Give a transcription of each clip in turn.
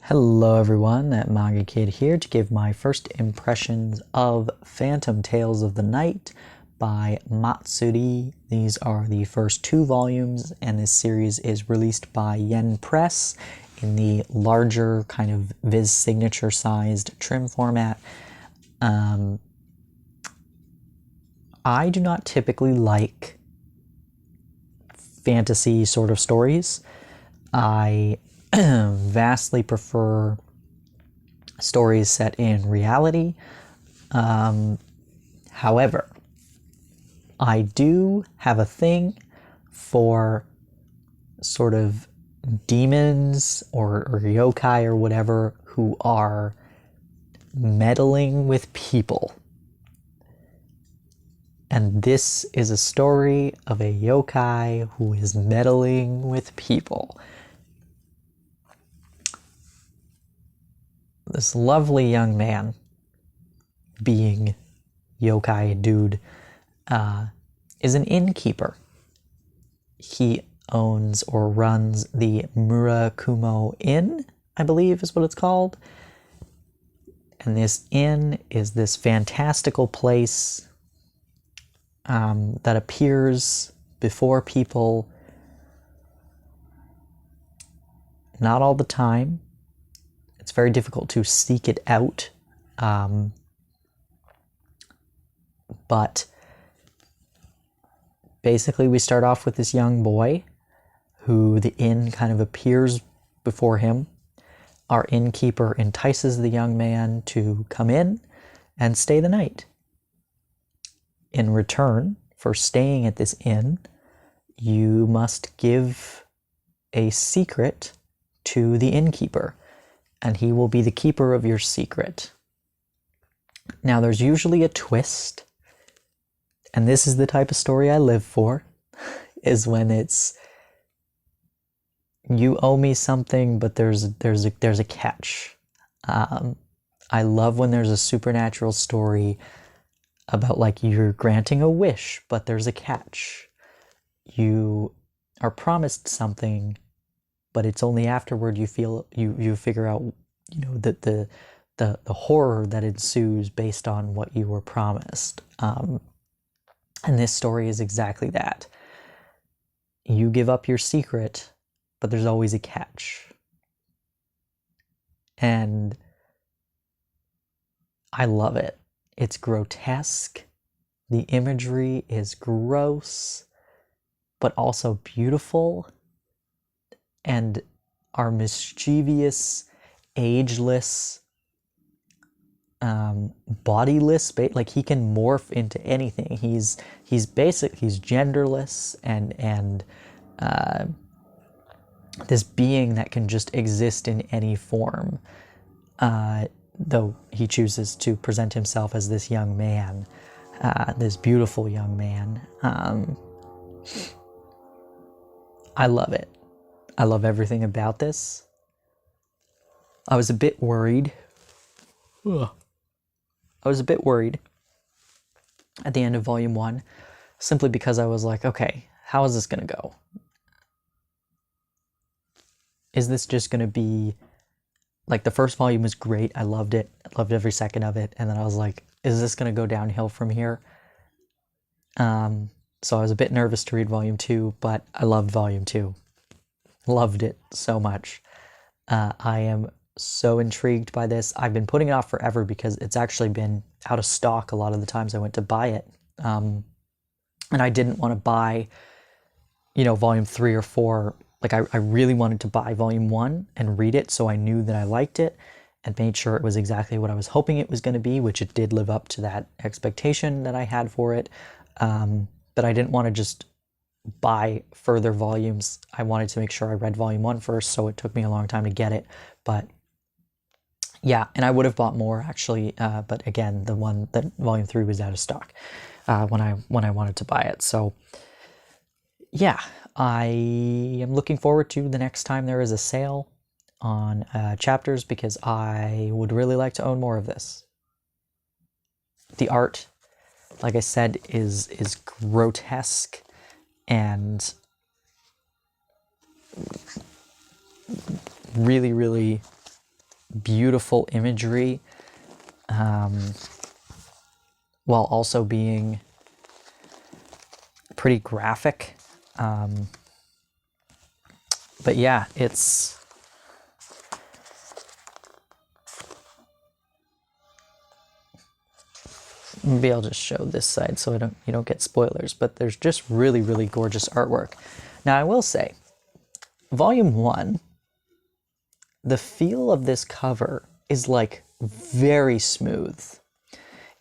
Hello everyone, that Manga Kid here to give my first impressions of Phantom Tales of the Night by Matsuri. These are the first two volumes, and this series is released by YenPress in the larger kind of Viz signature sized trim format. I do not typically like fantasy sort of stories. I vastly prefer stories set in reality. However, I do have a thing for sort of demons or yokai or whatever who are meddling with people. And this is a story of a yokai who is meddling with people. This lovely young man, being yokai dude, is an innkeeper. He owns or runs the Murakumo Inn, I believe is what it's called. And this inn is this fantastical place that appears before people not all the time. It's very difficult to seek it out, but basically we start off with this young boy who the inn kind of appears before him. Our innkeeper entices the young man to come in and stay the night. In return for staying at this inn, you must give a secret to the innkeeper, and he will be the keeper of your secret. Now, there's usually a twist, and this is the type of story I live for, is when it's, you owe me something, but there's a catch. I love when there's a supernatural story about, like, you're granting a wish, but there's a catch. You are promised something, but it's only afterward you figure out, the horror that ensues based on what you were promised. And this story is exactly that. You give up your secret, but there's always a catch. And I love it. It's grotesque. The imagery is gross, but also beautiful. And our mischievous, ageless, bodiless, like, he can morph into anything. He's genderless and this being that can just exist in any form. Though he chooses to present himself as this young man, this beautiful young man. I love it. I love everything about this. I was a bit worried. I was a bit worried at the end of volume 1, simply because I was like, okay, how is this going to go? Is this just going to be, like, the first volume was great. I loved it. I loved every second of it. And then I was like, is this going to go downhill from here? So I was a bit nervous to read volume 2, but I loved volume 2. Loved it so much. I am so intrigued by this. I've been putting it off forever because it's actually been out of stock a lot of the times I went to buy it. And I didn't want to buy, volume 3 or 4. Like, I really wanted to buy volume 1 and read it so I knew that I liked it and made sure it was exactly what I was hoping it was going to be, which it did live up to that expectation that I had for it. But I didn't want to just buy further volumes. I wanted to make sure I read volume 1 first, so it took me a long time to get it. But yeah, and I would have bought more actually, but again, the one that volume 3 was out of stock when I wanted to buy it. So yeah, I am looking forward to the next time there is a sale on chapters, because I would really like to own more of this. The art, like I said, is grotesque and really, really beautiful imagery, while also being pretty graphic. But yeah, it's... Maybe I'll just show this side so you don't get spoilers, but there's just really, really gorgeous artwork. Now, I will say, Volume 1, the feel of this cover is like very smooth.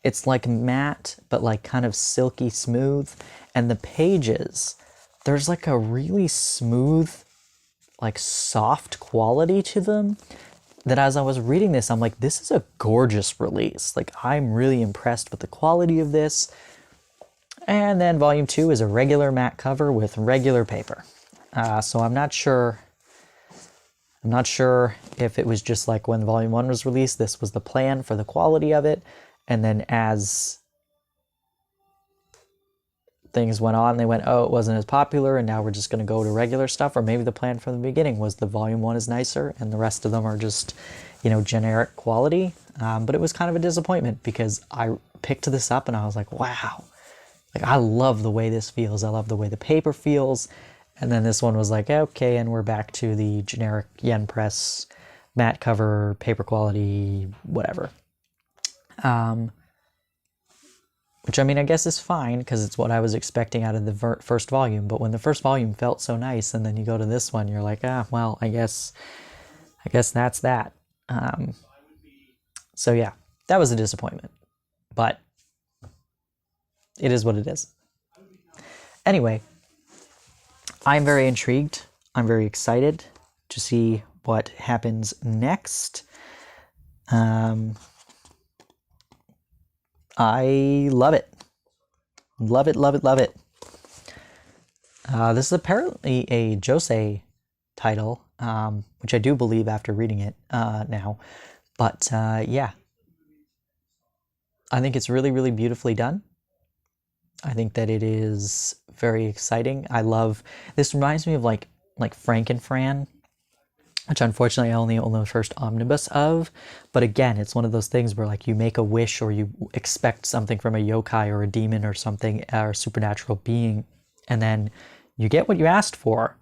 It's like matte, but like kind of silky smooth. And the pages, there's like a really smooth, like soft quality to them that as I was reading this, I'm like, this is a gorgeous release. Like, I'm really impressed with the quality of this. And then Volume 2 is a regular matte cover with regular paper. So I'm not sure if it was just like when Volume 1 was released, this was the plan for the quality of it. And then as things went on, they went, oh, it wasn't as popular, and now we're just going to go to regular stuff. Or maybe the plan from the beginning was the Volume 1 is nicer, and the rest of them are just, you know, generic quality. But it was kind of a disappointment because I picked this up and I was like, wow. Like, I love the way this feels. I love the way the paper feels. And then this one was like, okay, and we're back to the generic YenPress matte cover, paper quality, whatever. Which, I mean, I guess is fine because it's what I was expecting out of the first volume. But when the first volume felt so nice, and then you go to this one, you're like, ah, well, I guess that's that. So yeah, that was a disappointment. But it is what it is. Anyway, I'm very intrigued. I'm very excited to see what happens next. I love it. Love it, love it, love it. This is apparently a Josei title, which I do believe after reading it now. But yeah, I think it's really, really beautifully done. I think that it is very exciting. I love... This reminds me of like Frankenfran, which unfortunately I only own the first omnibus of. But again, it's one of those things where like you make a wish or you expect something from a yokai or a demon or something, or a supernatural being, and then you get what you asked for,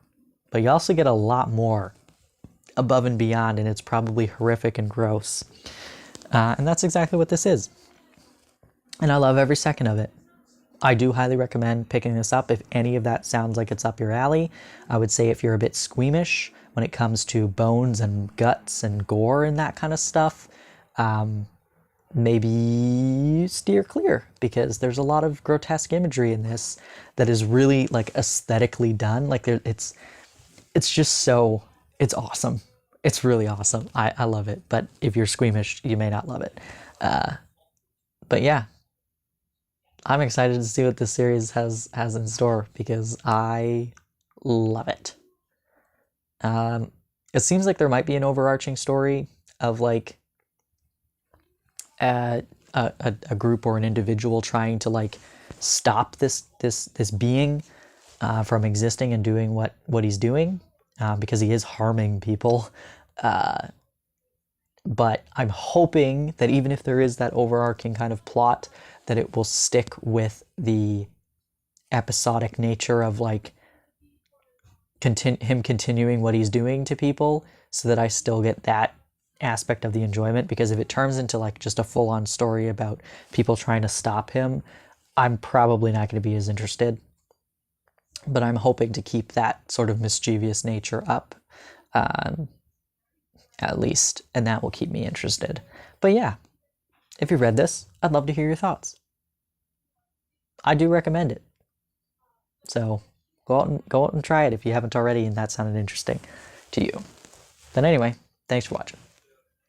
but you also get a lot more above and beyond, and it's probably horrific and gross. And that's exactly what this is. And I love every second of it. I do highly recommend picking this up if any of that sounds like it's up your alley. I would say if you're a bit squeamish when it comes to bones and guts and gore and that kind of stuff, maybe steer clear, because there's a lot of grotesque imagery in this that is really like aesthetically done. Like it's just so, it's awesome. It's really awesome. I love it. But if you're squeamish, you may not love it. But yeah, I'm excited to see what this series has in store because I love it. It seems like there might be an overarching story of like a group or an individual trying to like stop this being from existing and doing what he's doing, because he is harming people. But I'm hoping that even if there is that overarching kind of plot, that it will stick with the episodic nature of like him continuing what he's doing to people, so that I still get that aspect of the enjoyment. Because if it turns into like just a full-on story about people trying to stop him, I'm probably not going to be as interested. But I'm hoping to keep that sort of mischievous nature up, at least, and that will keep me interested. But yeah, if you read this, I'd love to hear your thoughts. I do recommend it. So go out and try it if you haven't already and that sounded interesting to you. But anyway, thanks for watching.